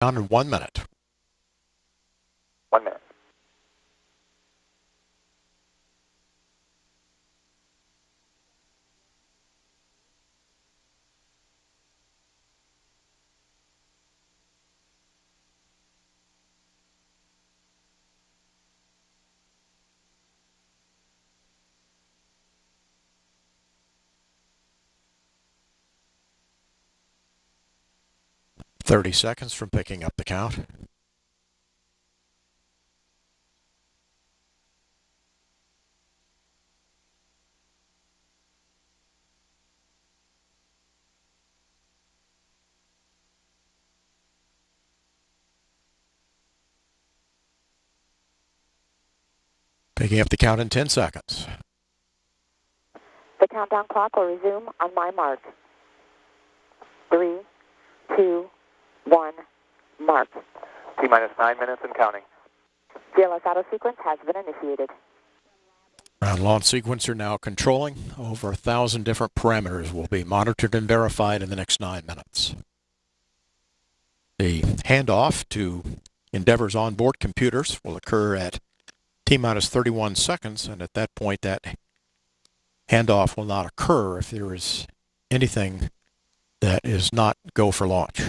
On in 1 minute. 1 minute. "30 seconds from picking up the count. Picking up the count in 10 seconds. The countdown clock will resume on my mark. 3, 2, 1, mark. T-minus 9 minutes and counting. GLS auto sequence has been initiated. Ground launch sequencer now controlling. Over 1,000 different parameters will be monitored and verified in the next 9 minutes. The handoff to Endeavour's onboard computers will occur at T-minus 31 seconds, and at that point that handoff will not occur if there is anything that is not go for launch.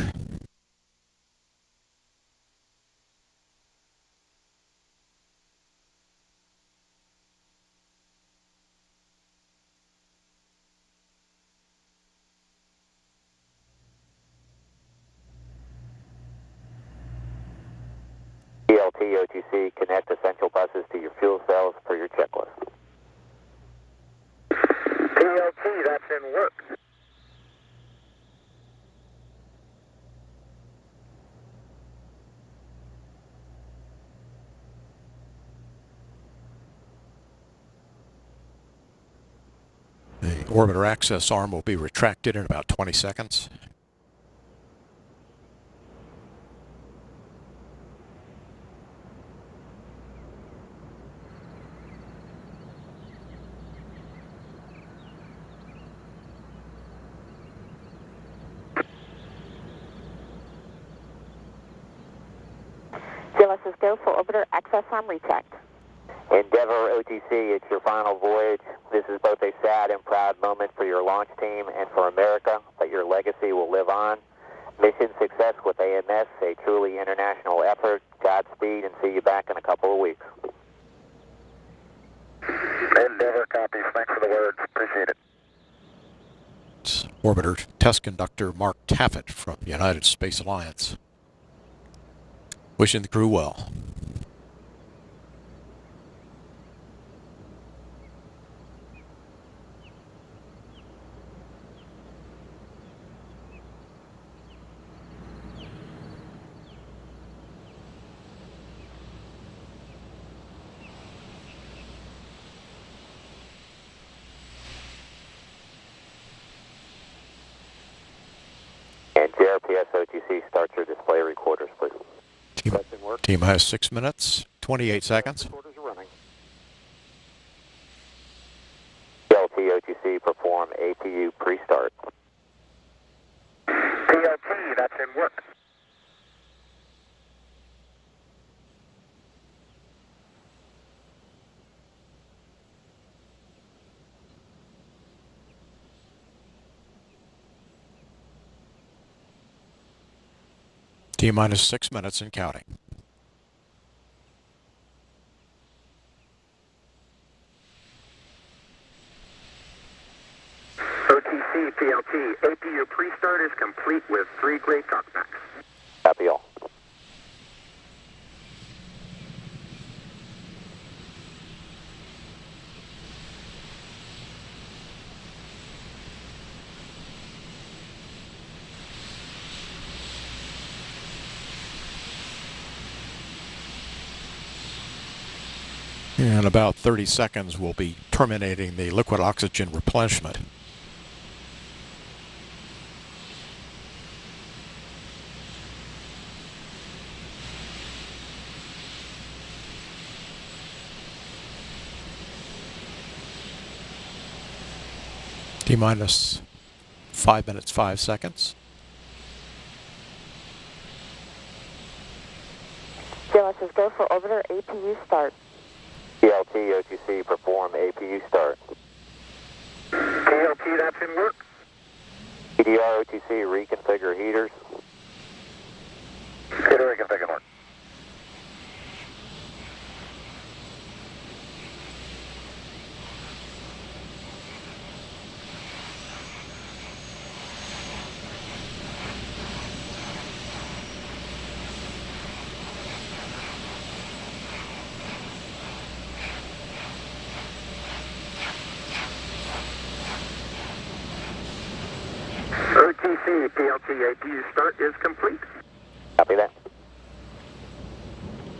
ELT, OTC, connect essential buses to your fuel cells per your checklist. PLT, that's in work. The orbiter access arm will be retracted in about 20 seconds. GLS is go for orbiter access arm retract. Endeavour OTC, it's your final voyage. This is both a sad and proud moment for your launch team and for America, but your legacy will live on. Mission success with AMS, a truly international effort. Godspeed, and see you back in a couple of weeks. Endeavour copies. Thanks for the words. Appreciate it. It's orbiter test conductor Mark Taffet from the United Space Alliance. Wishing the crew well. And JRPS OTC, start your display recorders, please. T-minus 6 minutes, 28 seconds. Recorders are running. PLT OTC, perform APU pre-start. PLT, that's in work. T-minus 6 minutes and counting. OTC, PLT, APU pre-start is complete with 3 gray talkbacks. Copy all. In about 30 seconds, we'll be terminating the liquid oxygen replenishment. T-minus 5 minutes, 5 seconds. GLS is go for orbiter APU start. PLT, OTC, perform APU start. PLT, that's in work. PDR, OTC, reconfigure heaters. Heater reconfigure work. OTC, PLT, APU start is complete. Copy that.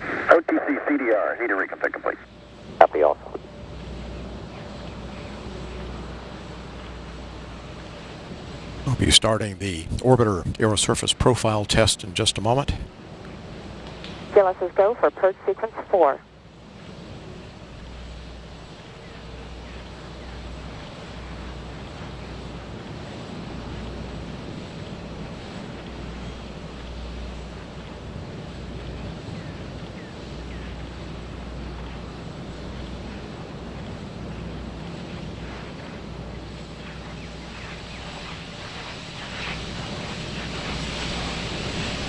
OTC, CDR, heater reconfig complete. Copy also. We'll be starting the orbiter aerosurface profile test in just a moment. GLS is go for purge sequence 4.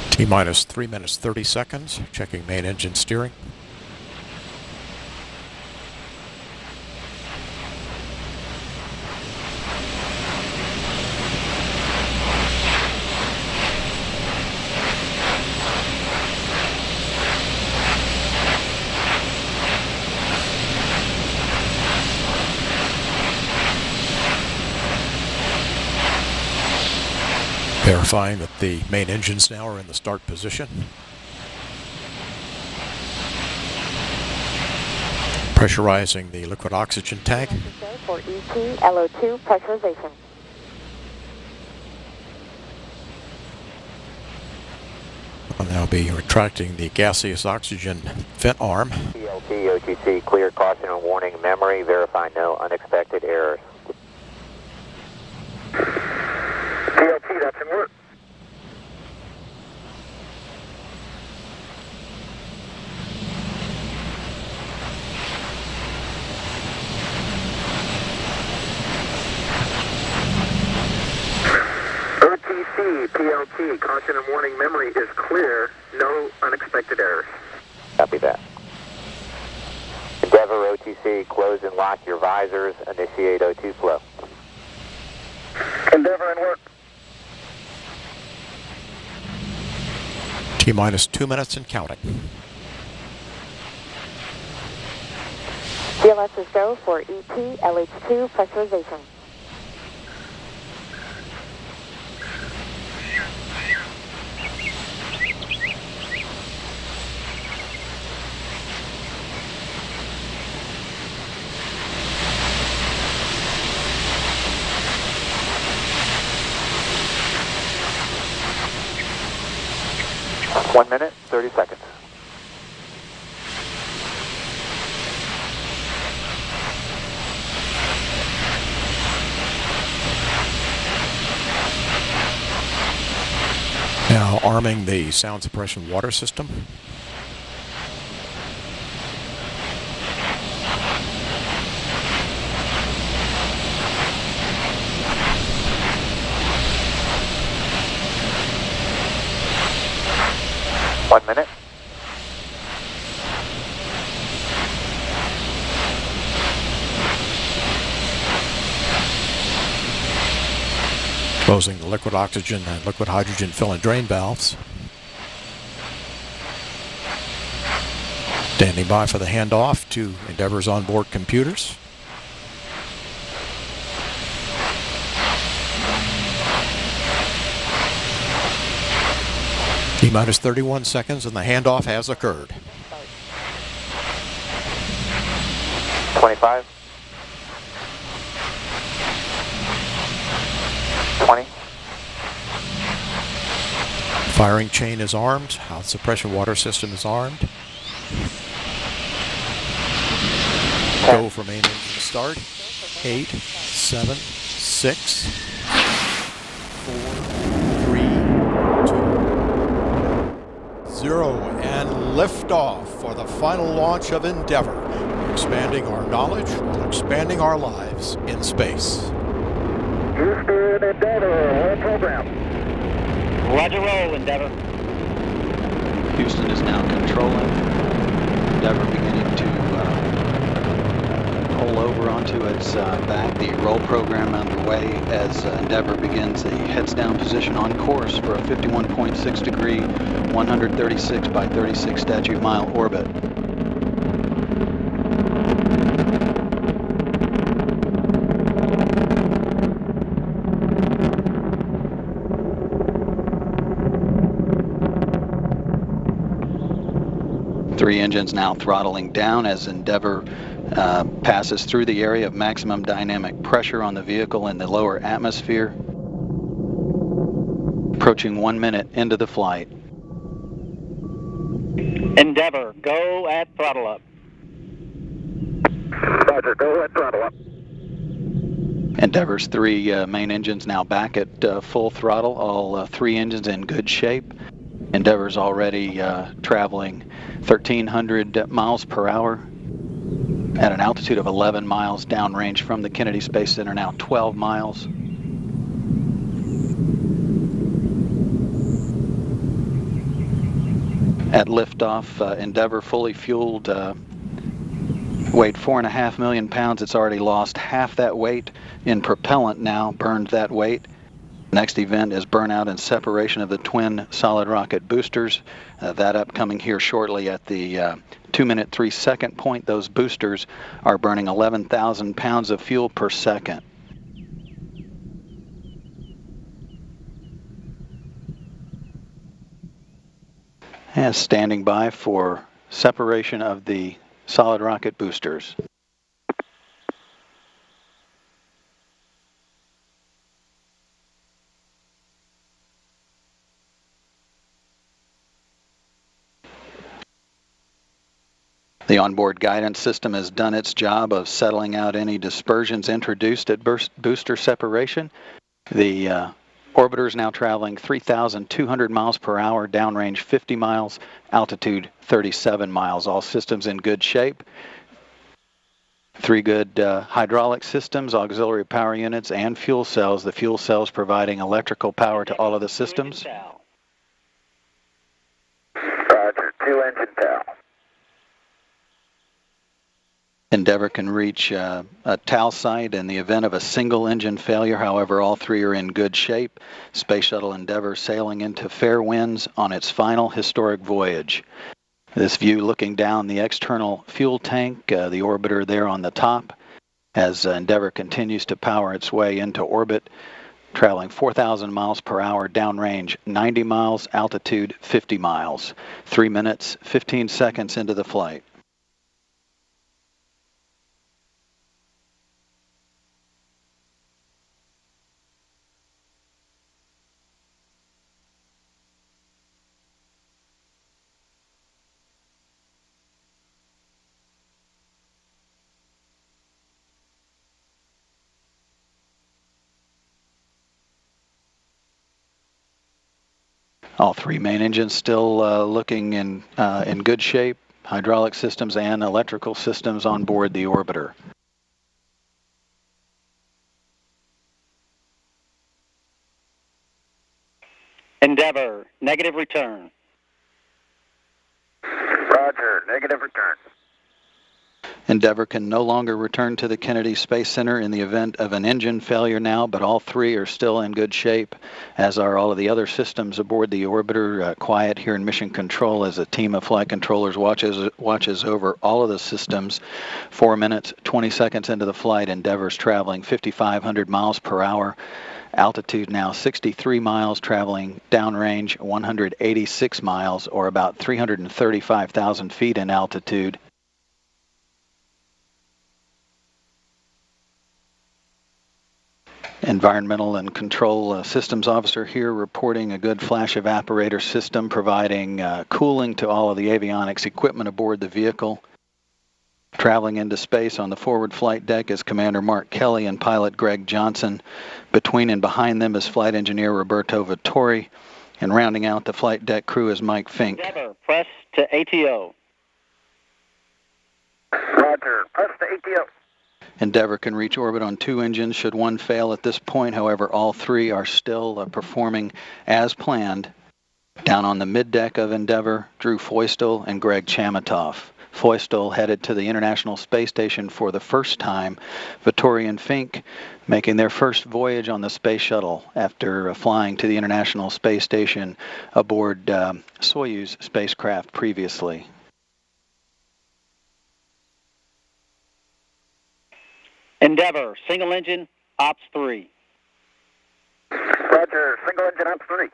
T-minus 3 minutes 30 seconds, checking main engine steering. Verifying that the main engines now are in the start position. Pressurizing the liquid oxygen tank. GLS is go for ET LO2 pressurization. I'll now be retracting the gaseous oxygen vent arm. PLT, OTC, clear caution and warning memory. Verify no unexpected errors. PLT, that's in work. OTC, PLT, caution and warning memory is clear. No unexpected errors. Copy that. Endeavor, OTC, close and lock your visors. Initiate O2 flow. Endeavor in work. T-minus 2 minutes and counting. GLS is go for ET LH2 pressurization. One minute, 30 seconds. Now arming the sound suppression water system. One minute. Closing the liquid oxygen and liquid hydrogen fill and drain valves. Standing by for the handoff to Endeavor's onboard computers. T-minus 31 seconds and the handoff has occurred. 25. 20. Firing chain is armed. Sound suppression water system is armed. Go for main engine start. 8, 7, 6, 4, 3, 2, 0 and liftoff for the final launch of Endeavour, expanding our knowledge while expanding our lives in space. Houston, Endeavour, roll program. Roger, roll, Endeavour. Houston is now controlling. Endeavour beginning to pull over onto its back. The roll program underway as Endeavour begins a heads down position on course for a 51.6 degree, 136 by 36 statute mile orbit. Three engines now throttling down as Endeavour passes through the area of maximum dynamic pressure on the vehicle in the lower atmosphere. Approaching 1 minute into the flight. Endeavour, go at throttle up. Roger, go at throttle up. Endeavour's three main engines now back at full throttle, all three engines in good shape. Endeavour's already traveling 1,300 miles per hour at an altitude of 11 miles downrange from the Kennedy Space Center, now 12 miles. At liftoff, Endeavour fully fueled, weighed 4.5 million pounds. It's already lost half that weight in propellant now, burned that weight. Next event is burnout and separation of the twin solid rocket boosters. That upcoming here shortly at the 2 minute 3 second point. Those boosters are burning 11,000 pounds of fuel per second. And standing by for separation of the solid rocket boosters. The onboard guidance system has done its job of settling out any dispersions introduced at booster separation. The orbiter is now traveling 3,200 miles per hour, downrange 50 miles, altitude 37 miles. All systems in good shape. Three good hydraulic systems, auxiliary power units, and fuel cells. The fuel cells providing electrical power to all of the systems. Roger, 2 engine TAL. Endeavour can reach a TAL site in the event of a single engine failure. However, all three are in good shape. Space Shuttle Endeavour sailing into fair winds on its final historic voyage. This view looking down the external fuel tank, the orbiter there on the top, as Endeavour continues to power its way into orbit, traveling 4,000 miles per hour, downrange 90 miles, altitude 50 miles. 3 minutes, 15 seconds into the flight. All three main engines still looking in good shape. Hydraulic systems and electrical systems on board the orbiter. Endeavour, negative return. Roger, negative return. Endeavour can no longer return to the Kennedy Space Center in the event of an engine failure now, but all three are still in good shape, as are all of the other systems aboard the orbiter. Quiet here in Mission Control as a team of flight controllers watches over all of the systems. 4 minutes, 20 seconds into the flight, Endeavour's traveling 5,500 miles per hour. Altitude now 63 miles, traveling downrange 186 miles, or about 335,000 feet in altitude. Environmental and Control Systems Officer here reporting a good flash evaporator system providing cooling to all of the avionics equipment aboard the vehicle. Traveling into space on the forward flight deck is Commander Mark Kelly and pilot Greg Johnson. Between and behind them is Flight Engineer Roberto Vittori. And rounding out the flight deck crew is Mike Fink. Endeavor, press to ATO. Roger, press to ATO. Endeavor can reach orbit on 2 engines should one fail at this point. However, all 3 are still performing as planned. Down on the middeck of Endeavor, Drew Feustel and Greg Chamitoff. Feustel headed to the International Space Station for the first time. Vittoria and Fink making their first voyage on the space shuttle after flying to the International Space Station aboard Soyuz spacecraft previously. Endeavor, single engine, ops 3. Roger, single engine ops 3.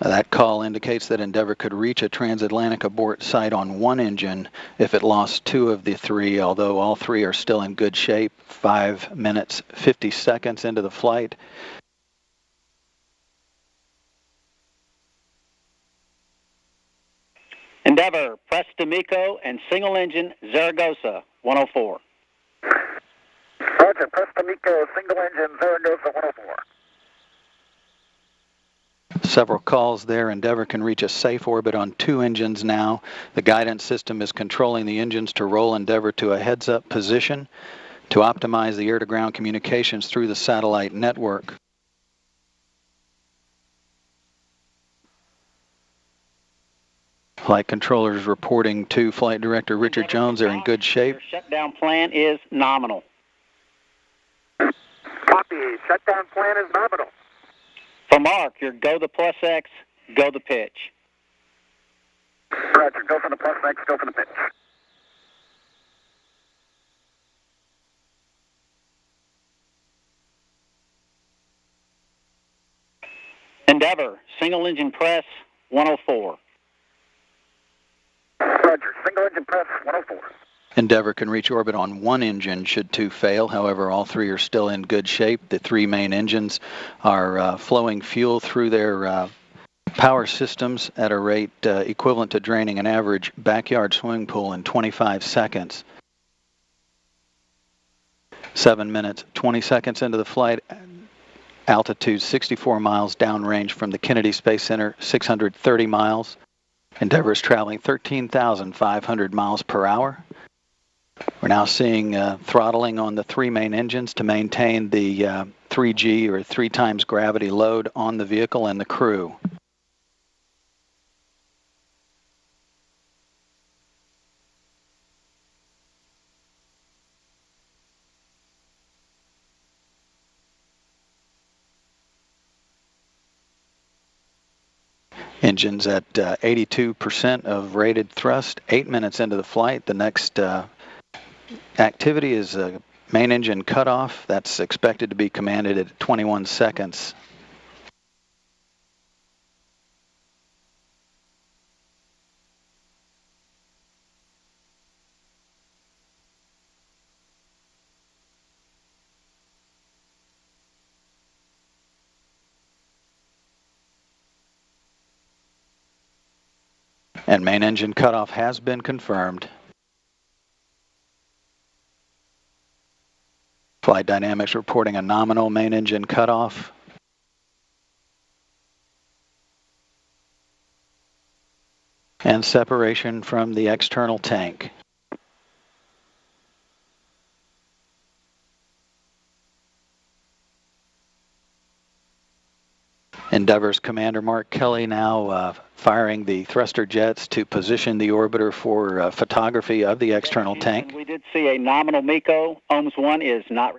That call indicates that Endeavor could reach a transatlantic abort site on 1 engine if it lost 2 of the 3, although all 3 are still in good shape. 5 minutes, 50 seconds into the flight. Endeavor, press to MECO and single engine, Zaragoza, 104. Roger, press to MECO, single engine, Zaragoza 104. Several calls there. Endeavor can reach a safe orbit on 2 engines now. The guidance system is controlling the engines to roll Endeavor to a heads-up position to optimize the air-to-ground communications through the satellite network. Flight controllers reporting to Flight Director Richard Jones they're in good shape. Your shutdown plan is nominal. Copy, shutdown plan is nominal. For Mark, your go the plus X, go the pitch. Roger, go for the plus X, go for the pitch. Endeavor, single engine press, 104. Roger, single engine press, 104. Endeavor can reach orbit on 1 engine should 2 fail. However, all 3 are still in good shape. The 3 main engines are flowing fuel through their power systems at a rate equivalent to draining an average backyard swimming pool in 25 seconds. 7 minutes, 20 seconds into the flight. Altitude 64 miles downrange from the Kennedy Space Center, 630 miles. Endeavor is traveling 13,500 miles per hour. We're now seeing throttling on the 3 main engines to maintain the 3G or 3 times gravity load on the vehicle and the crew. Engines at 82% of rated thrust, 8 minutes into the flight. The next activity is a main engine cutoff. That's expected to be commanded at 21 seconds. And main engine cutoff has been confirmed. Flight Dynamics reporting a nominal main engine cutoff. And separation from the external tank. Endeavor's Commander Mark Kelly now firing the thruster jets to position the orbiter for photography of the external tank. We did see a nominal MECO. OMS 1 is not